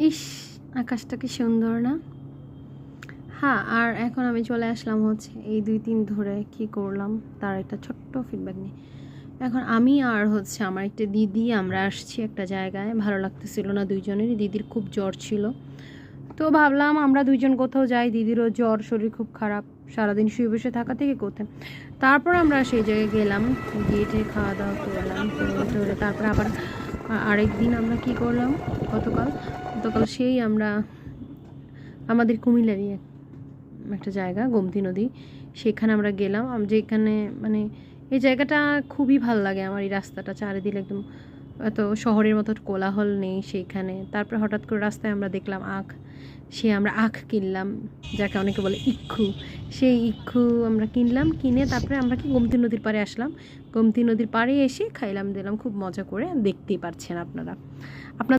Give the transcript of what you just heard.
ইস, আকাশটা কি সুন্দর না? হ্যাঁ, আর এখন আমি চলে আসলাম হচ্ছে এই ২-৩ ধরে কি করলাম তার একটা ছোট্ট ফিডব্যাক নিয়ে। এখন আমি আর হচ্ছে আমার একটা দিদি আমরা আসছি একটা জায়গায়, ভালো লাগতেছিল না দুইজনেরই। দিদির খুব জ্বর ছিল, তো ভাবলাম আমরা দুইজন কোথাও যাই। দিদিরও জ্বর, শরীর খুব খারাপ, সারাদিন শুয়ে বসে থাকা থেকে কোথায়। তারপর আমরা সেই জায়গায় গেলাম, গিয়ে খাওয়া দাওয়া করলাম করে তারপর আবার আরেক দিন আমরা কি করলাম, গতকাল গতকাল সেই আমরা আমাদের কুমিল্লারই একটা জায়গা গোমতী নদী, সেখানে আমরা গেলাম। যেখানে মানে এই জায়গাটা খুবই ভাল লাগে আমার, এই রাস্তাটা চারিদিকে একদম এত শহরের মতো কোলাহল নেই সেইখানে। তারপরে হঠাৎ করে রাস্তায় আমরা দেখলাম আখ, আমরা আখ কিনলাম, যাকে অনেকে বলে ইক্ষু। সেই ইক্ষু আমরা কিনলাম, কিনে তারপরে আমরা কি গোমতী নদীর পাড়ে আসলাম। গোমতী নদীর পাড়ে এসে খাইলাম দিলাম খুব মজা করে, দেখতেই পারছেন আপনারা।